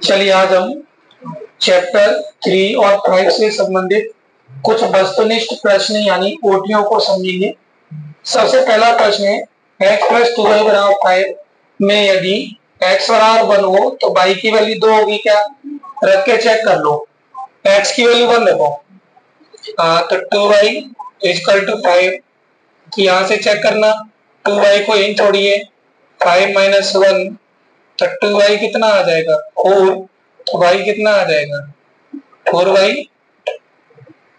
चलिए आज हम चैप्टर 3 और 5 से संबंधित कुछ वस्तुनिष्ठ प्रश्न यानी ओटियों को समझेंगे। सबसे पहला प्रश्न है x प्लस 2y बराबर 5 में यदि x बराबर 1 हो तो y की वैल्यू 2 होगी क्या? रख के चेक कर लो। x की वैल्यू 1 रखो तो 2y इक्वल टू 5, तो यहाँ से चेक करना 2y को इन छोड़िए 5 माइनस 1 तो 2y कितना आ जाएगा 4, तो y कितना आ जाएगा 4y,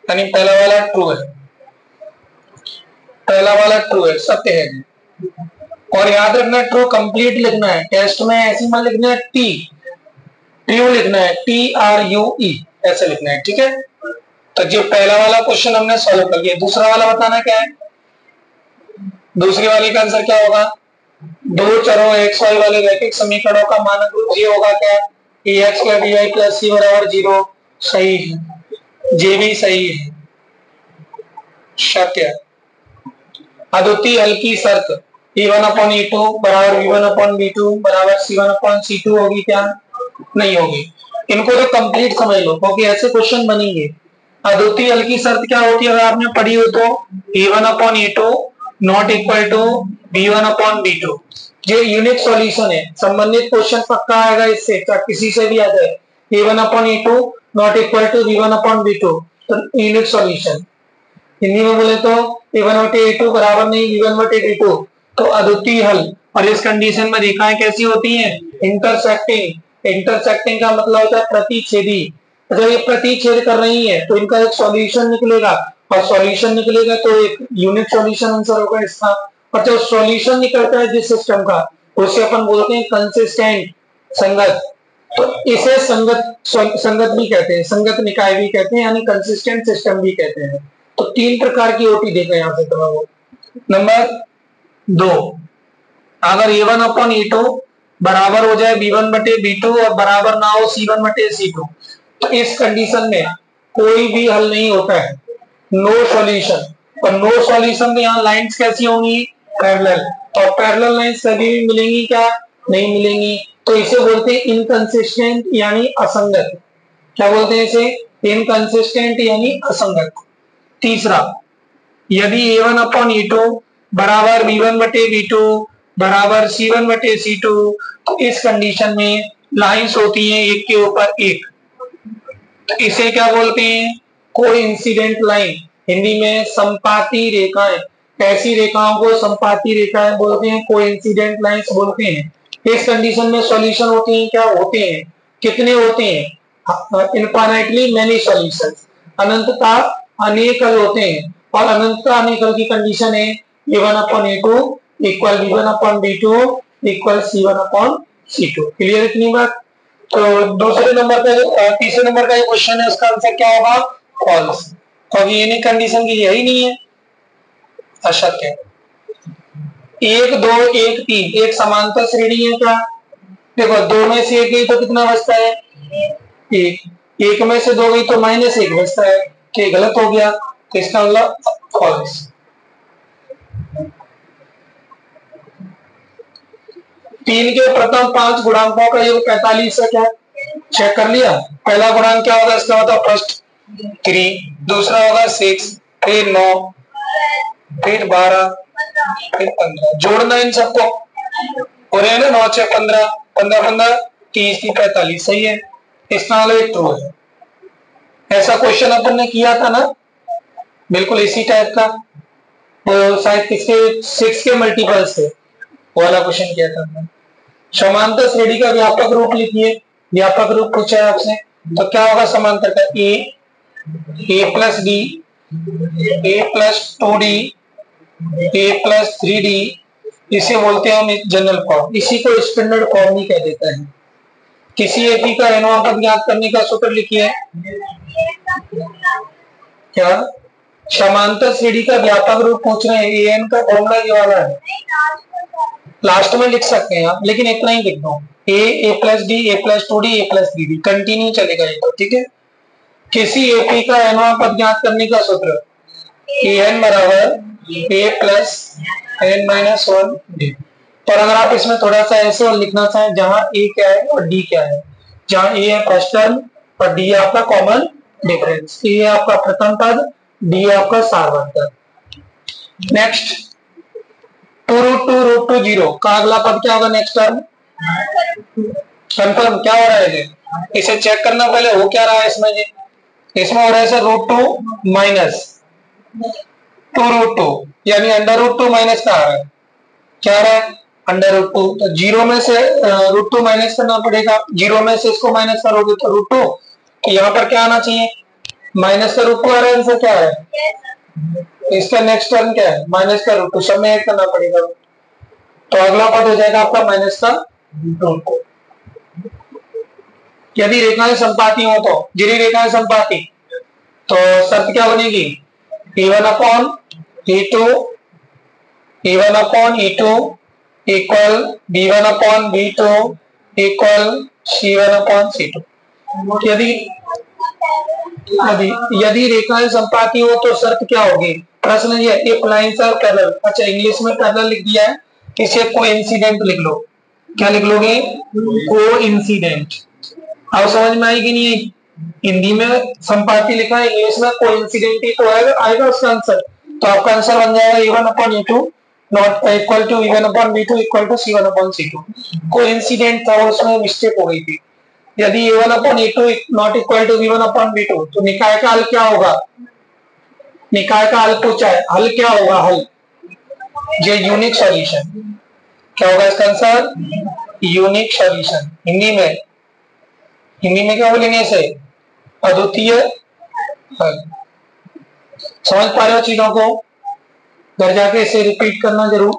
यानी पहला वाला ट्रू है, पहला वाला ट्रू है, सत्य है। और याद रखना ट्रू कंप्लीट लिखना है, टेस्ट में ऐसे मत लिखना है ट्रू लिखना है, TRUE ऐसे लिखना है, ठीक है। तो जो पहला वाला क्वेश्चन हमने सॉल्व कर लिया, दूसरा वाला बताना क्या है। दूसरी वाली का आंसर क्या होगा, दो चरों एक्स वाई वाले रैखिक समीकरणों का मानक रूप ये होगा क्या, ax plus by plus c बराबर 0। सही है, जे भी सही है, सत्य। अद्वितीय हल की शर्त e1 अपॉन e2 बराबर v1 अपॉन v2 बराबर c1 अपॉन c2 होगी क्या? नहीं होगी। इनको तो कंप्लीट समझ लो क्योंकि ऐसे क्वेश्चन बनेंगे। अद्वितीय हल की शर्त क्या होती है अगर आपने पढ़ी हो तो, e1 upon e2 not equal to v1 upon v2। ये यूनिक सॉल्यूशन है, संबंधित क्वेश्चन पक्का आएगा इससे, चाहे किसी से भी आ जाए। e1 upon e2 not equal to v1 upon v2 तो यूनिक सॉल्यूशन। हिंदी में बोले तो a1 बटे a2 बराबर नहीं v1 बटे v2, तो अद्वितीय हल। और इस कंडीशन में रेखाएं कैसी होती हैं, इंटरसेक्टिंग। इंटरसेक्टिंग का मतलब होता है प्रतिच्छेदी। जब ये प्रतिच्छेद कर रही है तो इनका एक सॉल्यूशन निकलेगा, और सॉल्यूशन निकलेगा तो एक यूनिक सॉल्यूशन आंसर होगा इसका। और जब सॉल्यूशन निकलता है जिस सिस्टम का, उसे अपन बोलते हैं कंसिस्टेंट, संगत। तो इसे संगत भी कहते हैं, संगत निकाय भी कहते हैं, यानी कंसिस्टेंट सिस्टम भी कहते हैं। तो तीन प्रकार की ओटी देखो यहाँ से तुम्हें। नंबर 2, अगर a1 अपॉन e2 बराबर हो जाए b1 बटे b2 और बराबर ना हो c1 बटे c2, तो इस कंडीशन में कोई भी हल नहीं होता है, नो सॉल्यूशन। और नो सॉल्यूशन में यहाँ लाइंस कैसी होंगी, पैरेलल। और पैरेलल लाइंस कभी भी मिलेंगी क्या, नहीं मिलेंगी। तो इसे बोलते हैं इनकंसिस्टेंट यानी असंगत। क्या बोलते हैं इसे, इनकंसिस्टेंट यानी असंगत। तीसरा, यदि a1 अपॉन e2 बराबर b1 बटे b2 बराबर c1 बटे c2, तो इस कंडीशन में लाइंस होती हैं एक के ऊपर एक, तो इसे क्या बोलते हैं, कोइंसिडेंट लाइन। हिंदी में संपाती रेखाएं, ऐसी रेखाओं को संपाती रेखाएं बोलते हैं, कोइंसिडेंट लाइंस बोलते हैं। इस कंडीशन में सॉल्यूशन होते हैं क्या, होते हैं। कितने होते हैं, इनफाइनाइटली मेनी सॉल्यूशंस, अनंतता अनेक हल होते हैं। और अनंतता अनेक हल की कंडीशन है a1 upon a2 equal b1 upon b2 equal c1 upon c2। Clear इतनी बात। तो दूसरे नंबर पे तीसरे नंबर का ये क्वेश्चन है, उसका आंसर क्या होगा, फॉल्स। तो ये नहीं, कंडीशन की यही नहीं है, असत्य। 1 2 1 3 एक समांतर श्रेणी है क्या, देखो 2 में से 1 गई तो कितना बचता है, 1 में से 2 गई तो -1 बचता है, कि गलत हो गया, तो इसका मतलब फॉल्स। तीन के प्रथम 5 गुणांकों का योग 45 है क्या, चेक कर लिया। पहला गुणांक क्या होगा, इसका मतलब फर्स्ट 3, दूसरा होगा 6, फिर 9, फिर 12, फिर 15। जोड़ना इन सबको, हो रहे हैं ना 9 6 15, 15 15 30 45, सही है। इसका मतलब ट्रू है। ऐसा क्वेश्चन अपन ने किया था ना, बिल्कुल इसी टाइप का, तो शायद किसके 6 के मल्टीपल्स थे, वो वाला क्वेश्चन किया था हमने। समांतर श्रेणी का व्यापक रूप लिखिए, व्यापक रूप पूछा है आपसे, तो क्या होगा समांतर का, a plus D, a plus 2d, a plus 3d, इसे बोलते हैं हम जनरल फॉर्म। इसी को स्टैंडर्ड फॉर्म भी कह देता है। किसी एपी का अनुपात ज्ञात करने का सूत्र लिखिए, क्या समांतर श्रेणी का व्यापक रूप पूछ रहे हैं, an का फॉर्मूला ये वाला है, लास्ट में लिख सकते हैं आप, लेकिन इतना ही लिख दो, a plus D, a plus 2d, a plus 3d, continue चलेगा ये तो, ठीक है। किसी एपी का अनुपात ज्ञात करने का सूत्र an बराबर a plus n minus 1d। और अगर आप इसमें थोड़ा सा ऐसे और लिखना चाहें जहां a क्या है और d क्या है, जहां ए है फर्स्ट टर्म और डी है आपका कॉमन डिफरेंस। ए है आपका प्रथम पद, डी है आपका सारवंत पद। नेक्स्ट 2√2 0 का अगला पद क्या होगा नेक्स्ट टर्म? कंफर्म क्या हो रहा है जी? इसे चेक करना पहले हो क्या रहा है इसमें जी? इसमें हो रहा है सर √2 माइनस 2√2 यानी √2 माइनस का आ रहा है, क्या आ रहा है? √2। तो जीरो में से √2 माइनस करना पड़ेगा, जीरो में से इसको माइनस करोगे तो √2, तो यहाँ पर क्या आना चाहिए? माइनस का √2 आ रहा है, आंसर क्या है? इसका नेक्स्ट टर्म क्या है? माइनस का √2, सब में ऐड करना पड़ेगा, तो अगला पद हो जाएगा आपका माइनस का √2। यदि रेखाएं संपाती हो तो, यदि रेखाएं संपाती तो शर्त क्या बनेगी? E1/E2 equal B1/B2 equal C1/C2। यदि रेखाएं संपाती हो तो शर्त क्या होगी? प्रश्न ये इफ लाइंस आर पैरेलल। अच्छा इंग्लिश में पैरेलल लिख दिया है, इसे कोइंसिडेंट लिख लो। क्या लिख लोगे? कोइंसिडेंट। अब समझ में आई कि नहीं? हिंदी में संपाती लिखा है, इंग्लिश में कोइंसिडेंट ही तो आएगा उसका आंसर। तो आपका आंसर बन जाएगा A1/E2 not equal to B1/B2 equal to C1/C2। Coincident था और उसमें मिस्टेक हो गई थी। यदि A1/E2 not equal to B1/B2 तो निकाय का हल क्या होगा? निकाय का हल पूछा है, हल क्या होगा? हल ये यूनिक सॉल्यूशन। क्या होगा इसका आंसर? Unique solution. हिंदी में क्या बोलेंगे इसे? अद्वितीय हल। समझ पा रहे हो चीजों को? घर जाके इसे रिपीट करना जरूर।